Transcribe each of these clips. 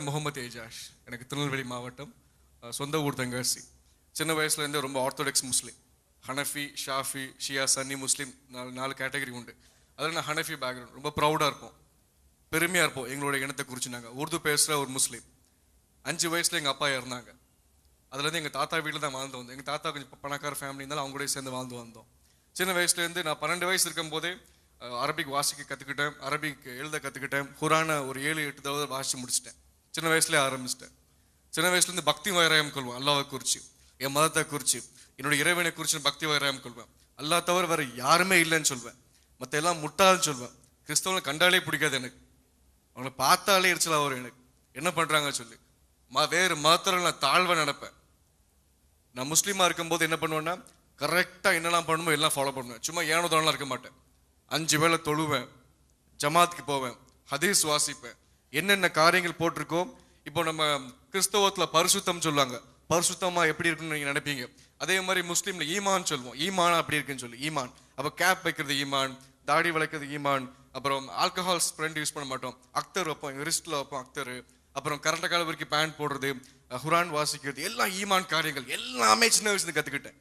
முகமது ஏஜாஷ். எனக்கு திருநெல்வேலி மாவட்டம், சொந்த ஊர் தென்காசி. சின்ன வயசுலேருந்தே ரொம்ப ஆர்த்தோடாக்ஸ் முஸ்லீம். ஹனஃபி, ஷாஃபி, ஷியா, சன்னி முஸ்லீம் நாலு கேட்டகரி உண்டு. அதில் நான் ஹனஃபி பேக்ரவுண்ட், ரொம்ப ப்ரௌடாக இருப்போம், பெருமையாக இருப்போம் எங்களோட இனத்தை குறித்து. நாங்கள் உருது பேசுகிற ஒரு முஸ்லீம். 5 வயசில் எங்கள் அப்பா இறந்தாங்க. அதுலேருந்து எங்கள் தாத்தா வீட்டில் தான் வாழ்ந்து வந்தோம். எங்கள் தாத்தா கொஞ்சம் பணக்கார ஃபேமிலி இருந்தாலும் அவங்க கூட சேர்ந்து வாழ்ந்து வந்தோம். சின்ன வயசுலேருந்து நான் 12 வயசு இருக்கும் போதே அரபிக் வாசிக்க கற்றுக்கிட்டேன், அரபிக் எழுத கற்றுக்கிட்டேன். குரானை ஒரு 7-8 தடவை வாசித்து முடிச்சிட்டேன். சின்ன வயசுலேயே ஆரம்பிச்சிட்டேன். சின்ன வயசுலேருந்து பக்தி வைராயம் கொள்வேன். அல்லாவை குறித்து, என் மதத்தை குறித்து, என்னோட இறைவனை குறித்து பக்தி வைராயம் கொள்வேன். அல்லா தவிர வேறு யாருமே இல்லைன்னு சொல்வேன். மற்ற எல்லாம் முட்டாள்னு சொல்வேன். கிறிஸ்தவனை கண்டாலே பிடிக்காது எனக்கு. அவங்கள பார்த்தாலே எரிச்சலாக வரும் எனக்கு. என்ன பண்ணுறாங்க சொல்லி வேறு மதத்தில் நான் தாழ்வை நடப்பேன். நான் முஸ்லீமாக இருக்கும்போது என்ன பண்ணுவேன்னா, கரெக்டாக என்னெல்லாம் பண்ணணுமோ எல்லாம் ஃபாலோ பண்ணுவேன். சும்மா ஏனோ தானெலாம் இருக்க மாட்டேன். 5 வேளை தொழுவேன், ஜமாத்துக்கு போவேன், ஹதீஸ் வாசிப்பேன். என்னென்ன காரியங்கள் போட்டிருக்கோ, இப்போ நம்ம கிறிஸ்தவத்தில் பரிசுத்தம் சொல்லுவாங்க. பரிசுத்தமாக எப்படி இருக்குன்னு நீங்கள் நினைப்பீங்க. அதே மாதிரி முஸ்லீமில் ஈமான் சொல்லுவோம். ஈமான் அப்படி இருக்குன்னு சொல்லி ஈமான். அப்போ கேப் வைக்கிறது ஈமான், தாடி வளைக்கிறது ஈமான். அப்புறம் ஆல்கஹால் ஸ்ப்ரெண்ட் யூஸ் பண்ண மாட்டோம். அக்தர் வைப்போம், ரிஸ்ட்டில் வைப்போம் அக்தர். அப்புறம் கரெக்டாக கால வரைக்கும் பேண்ட் போடுறது, குரான் வாசிக்கிறது, எல்லாம் ஈமான் காரியங்கள். எல்லாமே சின்ன வயசுல கற்றுக்கிட்டேன்.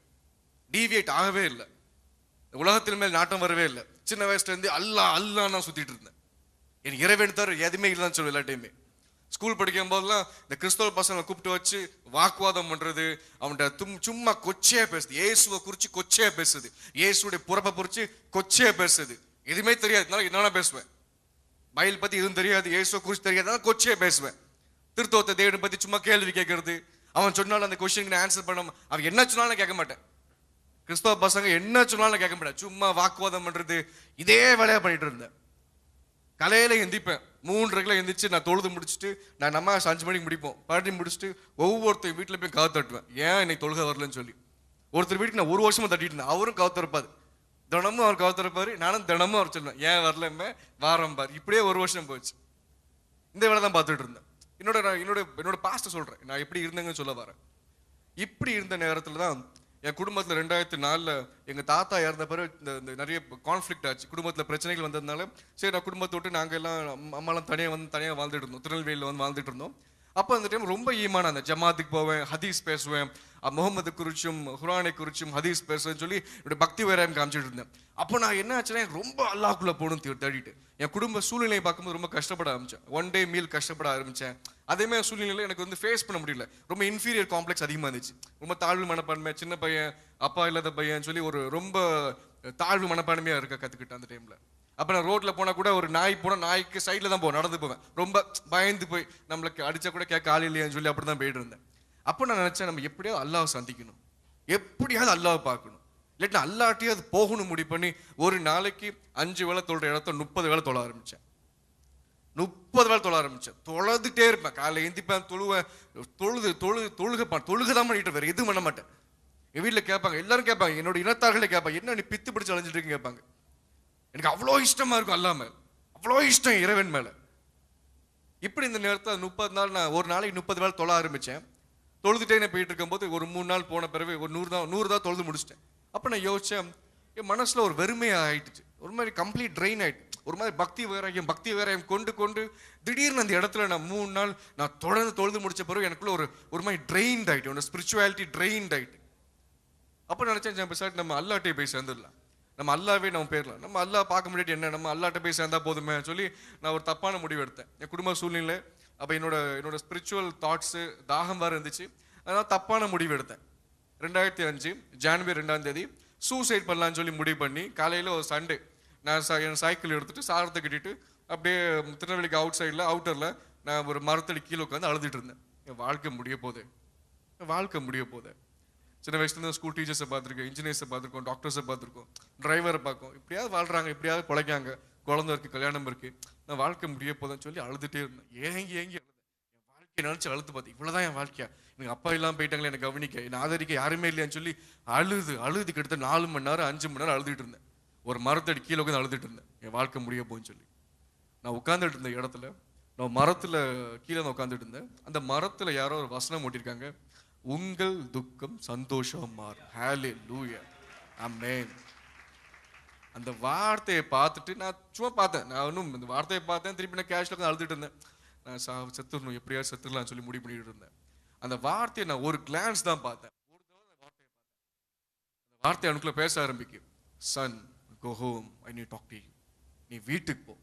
டீவியேட் ஆகவே இல்லை. உலகத்தின் மேல் நாட்டம் வரவே இல்லை. சின்ன வயசுலேருந்து அல்லா நான் சுற்றிட்டு இருந்தேன். எனக்கு இறைவன் தவிர எதுவுமே இல்லைன்னு சொல்லுவேன் எல்லா டைமே. ஸ்கூல் படிக்கும் போதெல்லாம் இந்த கிறிஸ்தவ பசங்களை கூப்பிட்டு வச்சு வாக்குவாதம் பண்ணுறது, அவன்கிட்ட சும்மா கொச்சையாக பேசுது. இயேசுவை குறித்து கொச்சையாக பேசுது, இயேசுடைய பிறப்பை குறித்து கொச்சையாக பேசுது. எதுவுமே தெரியாது, என்னென்ன பேசுவேன். பைபிள் பற்றி எதுவும் தெரியாது, இயேசுவை குறித்து தெரியாதுனால கொச்சையாக பேசுவேன். திருத்தோத்த தேவனை பற்றி சும்மா கேள்வி கேட்கறது. அவன் சொன்னாலும் அந்த கொஸ்டினுக்கு ஆன்சர் பண்ண, அவன் என்ன சொன்னாலும் கேட்க மாட்டேன். கிறிஸ்தவ பசங்க என்ன சொன்னாலும் கேட்க மாட்டேன். சும்மா வாக்குவாதம் பண்றது, இதே வேலையா பண்ணிட்டு இருந்தேன். கலையில எந்திப்பேன், 3:30 எந்திரிச்சு நான் தொழுது முடிச்சுட்டு, நான் நம்ம 5 மணிக்கு முடிப்போம். பாட்டி முடிச்சுட்டு ஒவ்வொருத்தர் வீட்டில் போய் கவு தட்டுவேன். ஏன் இன்னைக்கு தொழுகை வரலன்னு சொல்லி. ஒருத்தர் வீட்டுக்கு நான் 1 வருஷமா தட்டிட்டு இருந்தேன். அவரும் கவு திறப்பாரு, தினமும் அவர் கவு திறப்பாரு. நானும் தினமும் அவர் சொல்லுவேன், ஏன் வரலமே வாரம் பாரு. இப்படியே 1 வருஷம் போச்சு. இந்த வேலை தான் பார்த்துட்டு இருந்தேன். என்னோட பாஸ்ட சொல்றேன், நான் எப்படி இருந்தேங்கன்னு சொல்ல வரேன். இப்படி இருந்த நேரத்தில் தான் என் குடும்பத்தில் 2004 எங்கள் தாத்தா இறந்த பிறகு இந்த நிறைய கான்ஃப்ளிக்ட் ஆச்சு. குடும்பத்தில் பிரச்சனைகள் வந்ததுனால சரி நான் குடும்பத்தை விட்டு நாங்கள் எல்லாம் அம்மாலாம் தனியாக வாழ்ந்துட்டு இருந்தோம். திருநெல்வேலியில் வாழ்ந்துட்டு இருந்தோம். அப்போ அந்த டைம் ரொம்ப ஈமானா அந்த ஜமாத்துக்கு போவேன், ஹதீஸ் பேசுவேன், முகமது குறிச்சும் குரானை குறிச்சும் ஹதீஸ் பேசுவேன்னு சொல்லி என்னோட பக்தி வேறாயம் காமிச்சிட்டு இருந்தேன். அப்போ நான் என்ன ஆச்சுன்னா, ரொம்ப அல்லாஹ்க்குள்ள போகணும்னு தேடிட்டு என் குடும்ப சூழ்நிலையை பார்க்கும்போது ரொம்ப கஷ்டப்பட ஆரம்பித்தேன். 1 டே மீல் கஷ்டப்பட ஆரம்பித்தேன். அதேமாதிரி சூழ்நிலையில் எனக்கு ஃபேஸ் பண்ண முடியல. ரொம்ப இன்ஃபீரியர் காம்ப்ளெக்ஸ் அதிகமாக இருந்துச்சு. ரொம்ப தாழ்வு மனப்பான்மை, சின்ன பையன், அப்பா இல்லாத பையன் சொல்லி ஒரு ரொம்ப தாழ்வு மனப்பான்மையாக இருக்க கற்றுக்கிட்டேன் அந்த டைமில். அப்போ நான் ரோட்டில் போனால் கூட ஒரு நாய் போனால் நாய்க்கு சைடில் தான் நடந்து போவேன். ரொம்ப பயந்து போய் நம்மளுக்கு அடித்தா கூட கேட்க ஆள் இல்லையான்னு சொல்லி அப்படி தான் போயிட்டு இருந்தேன். அப்போ நான் நினச்சேன், நம்ம எப்படியாவது அல்லாஹ்வை சந்திக்கணும், எப்படியாவது அல்லாஹ்வை பார்க்கணும், இல்லாட்டி அல்லாட்டியும் அது போகணும் முடிவு பண்ணி ஒரு நாளைக்கு 5 வேளை தொழுற இடத்த 30 வேளை தொழ ஆரம்பித்தேன். 30 வேளை தொழ ஆரம்பித்தேன். தொழுதுட்டே இருப்பேன். காலையில் எந்திப்பேன், தொழுவேன், தொழுகை தான் பண்ணிட்டு வேறு எதுவும் பண்ண மாட்டேன். என் வீட்டில் கேட்பாங்க, எல்லாரும் கேட்பாங்க, என்னோட இனத்தார்களே கேட்பாங்க, என்ன நீ பித்து பிடிச்சு அலைஞ்சிட்டு இருக்குன்னு கேட்பாங்க. எனக்கு அவ்வளோ இஷ்டமா இருக்கும் அல்லாஹ் மேல, அவ்வளோ இஷ்டம் இறைவன் மேல. இப்படி இந்த நேரத்தில் 30 நாள் நான் ஒரு நாளைக்கு 30 வேளை தொழ ஆரம்பித்தேன். தொழுதுட்டே நான் போயிட்டு இருக்கும்போது ஒரு 3 நாள் போன பிறகு ஒரு 100 தான் தொழுது முடிச்சிட்டேன். அப்போ நான் யோசித்தேன், என் மனசில் ஒரு வெறுமையாக ஆயிடுச்சு. ஒரு மாதிரி கம்ப்ளீட் ட்ரெயின் ஆகிட்டு, ஒரு மாதிரி பக்தி வேறாயம் கொண்டு திடீர்னு அந்த இடத்துல நான் 3 நாள் நான் தொடர்ந்து தொழுது முடிச்ச பிறகு எனக்குள்ள ஒரு மாதிரி ட்ரெயின்ட் ஆகிட்டு, ஒரு ஸ்பிரிச்சுவாலிட்டி ட்ரெயின்ட் ஆகிட்டு. அப்போ நினச்சேன், சார் நம்ம அல்லாட்டே போய் சேர்ந்துடலாம், நம்ம அல்லாவே நம்ம போயிடலாம், நம்ம அல்லாஹ் பார்க்க முடியாது என்ன, நம்ம அல்லாட்ட போய் சேர்ந்தா போதுமே சொல்லி நான் ஒரு தப்பான முடிவு எடுத்தேன். என் குடும்ப சூழ்நிலை, அப்போ என்னோட ஸ்பிரிச்சுவல் தாட்ஸு தாகம் வேறு இருந்துச்சு. அதனால் தப்பான முடிவு எடுத்தேன். 2005 ஜனவரி 2ஆம் தேதி சூசைட் பண்ணலான்னு சொல்லி முடிவு பண்ணி, காலையில் ஒரு சண்டே நான் என் சைக்கிள் எடுத்துகிட்டு சாரத்தை கட்டிட்டு அப்படியே திருநெல்வேலிக்கு அவுட்டரில் நான் ஒரு மரத்தடி கீழே உட்காந்து அழுதுட்டு இருந்தேன். என் வாழ்க்கை முடிய போதே. சின்ன வயசுலேருந்து ஸ்கூல் டீச்சர்ஸை பார்த்துருக்கோம், இன்ஜினியர்ஸை பார்த்துருக்கோம், டாக்டர்ஸை பார்த்துருக்கோம், டிரைவரை பார்க்கோம். இப்படியாவது வாழ்கிறாங்க, இப்படியாவது பிழைக்காங்க, குழந்தை இருக்குது, கல்யாணம் இருக்குது, நான் வாழ்க்கை முடிய போதுன்னு சொல்லி அழுதுகிட்டே இருந்தேன். ஏங்கி அழுதேன். என் வாழ்க்கையை நினச்சி அழுது பார்த்தேன், இவ்வளோதான் என் வாழ்க்கையா, எனக்கு அப்பா இல்லாமல் போயிட்டாங்களே, எனக்கு கவனிக்க, என்னை ஆதரிக்க யாருமே இல்லையான்னு சொல்லி அழுது கிட்டத்தட்ட 4 மணி நேரம் 5 மணி நேரம் அழுதுட்டு இருந்தேன். ஒரு மரத்தடி கீழே உட்காந்து அழுதுட்டு இருந்தேன், என் வாழ்க்கை முடிய போகுன்னு சொல்லி. நான் உட்காந்துட்டு இருந்த இடத்துல, நான் மரத்தில் கீழே நான் உட்காந்துட்டு இருந்தேன். அந்த மரத்தில் யாரோ ஒரு வசனம் ஓட்டியிருக்காங்க, உங்கள் துக்கம் சந்தோஷம் மாறும். ஹல்லேலூயா, ஆமென். அந்த வார்த்தையை பார்த்துட்டு நான் சும்மா பார்த்தேன். நான் இன்னும் இந்த வார்த்தையை பார்த்தேன், திருப்பி நான் கேஷ்ல அழுதுட்டு இருந்தேன். நான் செத்துடணும், எப்படியாவது செத்துடலாம்னு சொல்லி முடிவு பண்ணிட்டு இருந்தேன். அந்த வார்த்தையை நான் ஒரு கிளான்ஸ் தான் பார்த்தேன். வார்த்தை எனக்குள்ள பேச ஆரம்பிக்கும். Son, go home, I need talk to you. நீ வீட்டுக்கு போ,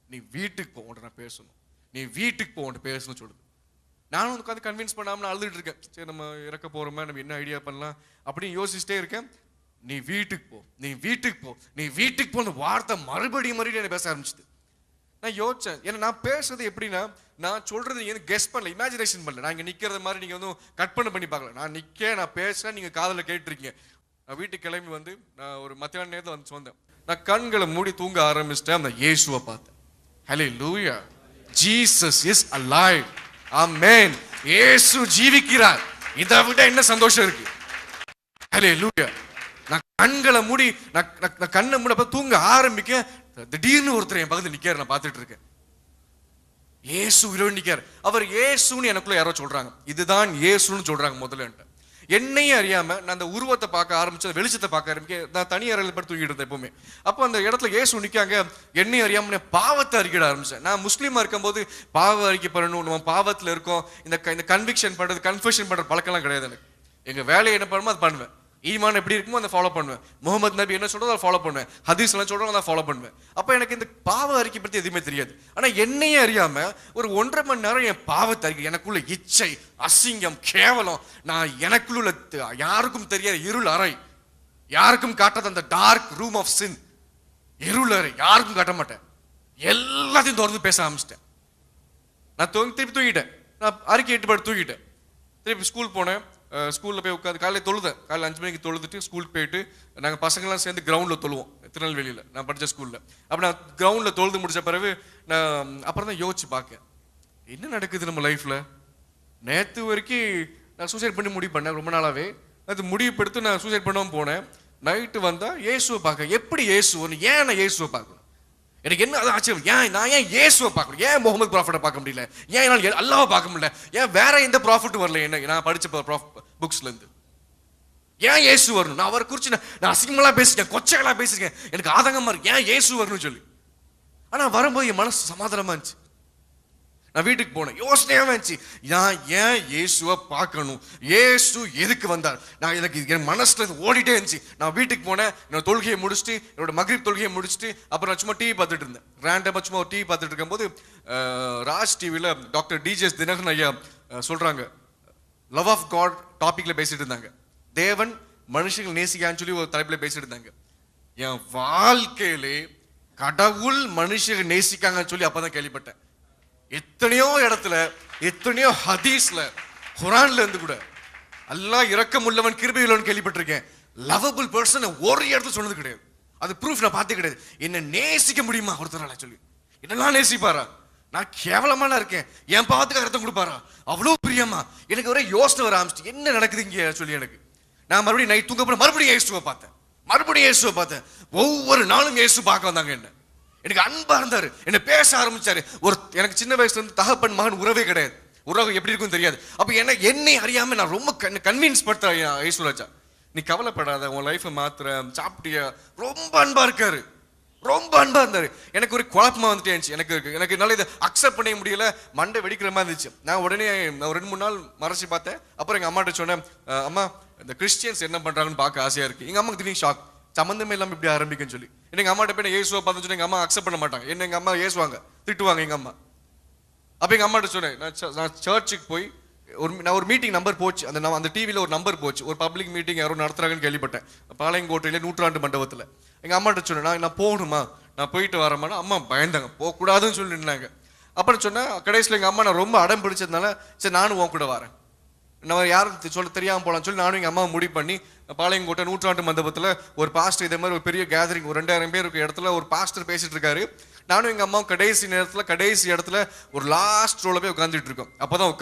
நீ வீட்டுக்கு போ, உன்ட்ட நான் பேசணும், நீ வீட்டுக்கு போ, உன்ட்ட பேசணும்னு சொல்லுது. நானும் உட்காந்து கன்வின்ஸ் பண்ணாமல் அழுதுட்டு இருக்கேன். சரி, நம்ம இறக்க போறோமா, நம்ம என்ன ஐடியா பண்ணலாம் அப்படின்னு யோசிச்சுட்டே இருக்கேன். நீ வீட்டுக்கு போ, நீ வீட்டுக்கு போ, நீ வீட்டுக்கு போன வார்த்தை மறுபடியும் என்ன பேச ஆரம்பிச்சுது. நான் யோசிச்சேன், ஏன்னா நான் பேசுறது எப்படின்னா, நான் சொல்றது நீங்க கெஸ் பண்ணல, இமேஜினேஷன் பண்ணல. நான் இங்க நிக்கிறது மாதிரி நீங்க வந்து கற்பனை பண்ணி பார்க்கல. நான் பேசுறேன், நீங்க காதுல கேட்டிருக்கீங்க. நான் வீட்டுக்கு கிளம்பி வந்து நான் ஒரு மத்தியான நேரத்தில் வந்து சொன்னேன். நான் கண்களை மூடி தூங்க ஆரம்பிச்சிட்டேன். அந்த இயேசுவை பார்த்தேன். ஹல்லேலூயா, ஜீசஸ் இஸ் அலைவ். ஆமென். இயேசு ஜீவிக்கிறார். இதை விட என்ன சந்தோஷம் இருக்கு? ஹல்லேலூயா. நான் கண்களை மூடி நான் கண்ணை மூட தூங்க ஆரம்பிக்க, திடீர்னு ஒருத்தர் என் பக்கத்தில் நிக்காரு. நான் பார்த்துட்டு இருக்கேன். இயேசு இலவன் நிக்காரு. அவர் இயேசுன்னு எனக்குள்ள யாரோ சொல்றாங்க. இதுதான் இயேசுன்னு சொல்றாங்க முதல்ல. என்னையும் அறியாம நான் அந்த உருவத்தை பார்க்க ஆரம்பிச்சு, வெளிச்சத்தை பார்க்க ஆரம்பிக்க, நான் தனி அறையில் படுத்து தூங்கிட்டு இருந்தேன் எப்பவுமே. அப்போ அந்த இடத்துல இயேசு நிற்காங்க. என்னையும் அறியாம பாவத்தை அறிக்கிட ஆரம்பிச்சேன். நான் முஸ்லீமா இருக்கும்போது பாவ அறிக்கை பண்ணணும், நம்ம பாவத்தில் இருக்கோம், இந்த கன்விக்ஷன் பண்றது, கன்ஃபெஷன் பண்ற பழக்கம்லாம் கிடையாது எனக்கு. எங்க வேலையை என்ன பண்ணுமோ அதை பண்ணுவேன். ஈமான் எப்படி இருக்குமோ அதை ஃபாலோ பண்ணுவேன். முகமது நபி என்ன சொல்றதோ அதை ஃபாலோ பண்ணுவேன். ஹதீஸ் எல்லாம் சொல்றோம் அதை ஃபாலோ பண்ணுவேன். அப்போ எனக்கு இந்த பாவ அறிக்கை பற்றி எதுவுமே தெரியாது. ஆனா என்னையே அறியாம ஒரு 1.5 மணி நேரம் என் பாவத்தை அறிக்கை, எனக்குள்ள இச்சை, அசிங்கம், கேவலம், நான் எனக்குள்ள யாருக்கும் தெரியாத இருள் அறை, யாருக்கும் காட்டாத அந்த டார்க் ரூம் ஆஃப் சின், இருள் அறை, யாருக்கும் காட்ட மாட்டேன், எல்லாத்தையும் தொடர்ந்து பேச ஆரம்பிச்சிட்டேன். நான் திருப்பி தூங்கிட்டேன். நான் அறிக்கை 8 படி தூங்கிட்டேன். திருப்பி ஸ்கூல் போனேன். ஸ்கூலில் போய் உட்காந்து காலையில் தொழுதேன். காலையில் 5 மணிக்கு தொழுதுட்டு ஸ்கூலுக்கு போயிட்டு நாங்கள் பசங்கள்லாம் சேர்ந்து கிரவுண்டில் தொழுவோம், திருநெல்வேலியில் நான் படித்த ஸ்கூலில். அப்போ நான் கிரவுண்டில் தொழுது முடிச்ச பிறகு நான் அப்புறம் தான் யோசிச்சு பார்க்கேன், என்ன நடக்குது நம்ம லைஃப்பில். நேற்று வரைக்கும் நான் சூசைட் பண்ணி முடிவு பண்ணேன். ரொம்ப நாளாகவே அது முடிவு எடுத்து நான் சூசைட் பண்ணாமல் போனேன். நைட்டு வந்தால் இயேசுவை பார்க்க, எப்படி இயேசுன்னு, ஏன் நான் இயேசுவை பார்க்கணும்? எனக்கு என்ன அது ஆச்சரியம், நான் ஏன் இயேசுவை பார்க்கணும், ஏன் முகமது ப்ராஃபிட்டை பார்க்க முடியல, ஏன் என்னால் அல்லாஹ்வை பார்க்க முடியல, ஏன் வேற எந்த ப்ராஃபிட்டும் வரல என்ன நான் படித்த புக்ஸ்ல இருந்து, ஏன் இயேசு வரணும்? நான் அவரை குறித்து நான் அசிங்கமெல்லாம் பேசிருக்கேன், கொச்சைகளா பேசிருக்கேன், எனக்கு ஆதங்கமா இருக்கு, ஏன் இயேசு வரணும்னு சொல்லி. ஆனா வரும்போது என் மனசு சமாதானமா இருந்துச்சு. நான் வீட்டுக்கு போனேன், யோசனையாவே இருந்துச்சு, நான் ஏன் இயேசுவை பார்க்கணும், இயேசு எதுக்கு வந்தார், நான் எனக்கு என் மனசுல ஓடிட்டே இருந்துச்சு. நான் வீட்டுக்கு போனேன், என்னோட தொழுகையை முடிச்சுட்டு, என்னோட மக்ரிப் தொழுகையை முடிச்சுட்டு, அப்புறம் நான் சும்மா டிவி பார்த்துட்டு இருந்தேன். ரேண்டமா சும்மா ஒரு டிவி பார்த்துட்டு இருக்கும்போது ராஜ் டிவியில் டாக்டர் டிஜேஎஸ் தினகரன் ஐயா சொல்றாங்க, லவ் ஆஃப் காட் டாபிக்ல பேசிட்டு இருந்தாங்க. தேவன் மனுஷங்களை நேசிக்கான்னு சொல்லி ஒரு தலைப்புல பேசிட்டு இருந்தாங்க. என் வாழ்க்கையிலே கடவுள் மனுஷங்க நேசிக்காங்கன்னு சொல்லி அப்பதான் கேள்விப்பட்டேன். எத்தனையோ இடத்துல, எத்தனையோ ஹதீஸ்ல, குர்ஆன்ல இருந்து கூட அல்லாஹ் இரக்கமுள்ளவன் கிருபையுள்ளவன் கேள்விப்பட்டிருக்கேன். லவபிள் பர்சன் ஒரு இடத்துல சொன்னது கிடையாது. அது ப்ரூஃப் நான் பார்த்தே கிடையாது. என்ன நேசிக்க முடியுமா ஒருத்தரால சொல்லி? என்னெல்லாம் நேசிப்பாரா? நான் கேவலமான இருக்கேன், என் பாவத்துக்கு அர்த்தம் கொடுப்பாரா? அவ்வளவு பிரியமா? எனக்கு ஒரே யோசனை வர ஆரம்பிச்சு, என்ன நடக்குது இங்க சொல்லி. எனக்கு நான் மறுபடியும் நைட் தூங்க போன மறுபடியும் இயேசுவை பார்த்தேன். ஒவ்வொரு நாளும் இயேசு பார்க்க வந்தாங்க. என்ன எனக்கு அன்பா இருந்தாரு, என்ன பேச ஆரம்பிச்சாரு. எனக்கு சின்ன வயசுல இருந்து தகப்பன் மகன் உறவே கிடையாது. உறவு எப்படி இருக்கும் தெரியாது. அப்ப என்னை அறியாம நான் ரொம்ப கன்வின்ஸ் படுத்த இயேசுராஜா, நீ கவலைப்படாத, உன் லைஃபை மாத்துற, சாப்பிட்டியா, ரொம்ப அன்பா இருக்காரு, ரொம்ப அன்பா இருந்தாரு. எனக்கு ஒரு குழப்பமா வந்துட்டே எனக்கு என்னால இதை அக்செப்ட் பண்ண முடியல, மண்டை வெடிக்கிற மாதிரி இருந்துச்சு. நான் உடனே ஒரு 2-3 நாள் மறைச்சு பார்த்தேன். அப்புறம் எங்க அம்மாட்ட சொன்னேன், அம்மா இந்த கிறிஸ்டியன்ஸ் என்ன பண்றாங்கன்னு பார்க்க ஆசையா இருக்கு. எங்க அம்மாக்கு திடீர்னு ஷாக், சம்பந்தமே இல்லாம இப்படி ஆரம்பிக்குன்னு சொல்லி. எங்க அம்மாட்ட போய் இயேசுவை பார்த்து சொன்னேன், எங்க அம்மா அக்செப்ட் பண்ண மாட்டாங்க. என்ன எங்க அம்மா ஏசுவாங்க, திட்டுவாங்க எங்க அம்மா. அப்ப எங்க அம்மாட்ட சொன்னேன், நான் சர்ச்சுக்கு போய் நான் ஒரு மீட்டிங் நம்பர் போச்சு, அந்த டிவியில் ஒரு நம்பர் போச்சு, ஒரு பப்ளிக் மீட்டிங் யாரும் நடத்துறாங்கன்னு கேள்விப்பட்டேன், பாளையங்கோட்டையில 100ஆண்டு மண்டபத்தில். எங்க அம்மாட்ட சொன்னேன், நான் போகணுமா, நான் போயிட்டு வரமானா. அம்மா பயந்தாங்க, போகக்கூடாதுன்னு சொல்லி நின்னாங்க. அப்புறம் சொன்னேன், கடைசியில் எங்க அம்மா நான் ரொம்ப அடம் பிடிச்சதுனால, சரி நானும் உன் கூட வரேன், நம்ம யாரும் சொல்ல தெரியாமல் போகலான்னு சொல்லி நானும் எங்கள் அம்மா முடிவு பண்ணி பாளையங்கோட்டை 100ஆண்டு மண்டபத்தில் ஒரு பாஸ்டர், இதே மாதிரி ஒரு பெரிய கேதரிங், ஒரு 2000 பேர் இருக்க இடத்துல ஒரு பாஸ்டர் பேசிட்டு இருக்காரு. நானும் எங்கள் அம்மாவும் கடைசி இடத்துல ஒரு லாஸ்ட் ரோல போய் உட்காந்துட்டு இருக்கோம். அப்போதான்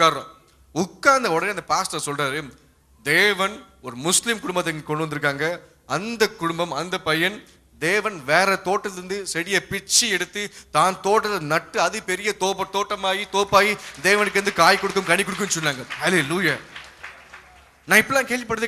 உட்கார்ந்த உடனே அந்த பாஸ்டர் சொல்றாரு, தேவன் ஒரு முஸ்லீம் குடும்பத்தை கொண்டு வந்திருக்காங்க. அந்த குடும்பம், அந்த பையன் தேவன் வேற தோட்டத்திலிருந்து செடியை பிச்சு எடுத்து தான் தோட்டத்தை நட்டு அது பெரிய தோப்பாகி தேவனுக்கு வந்து காய் கொடுக்கும், கனி கொடுக்கும் சொன்னாங்க. ஹல்லேலூயா. நான் இப்பெல்லாம் கேள்விப்படுது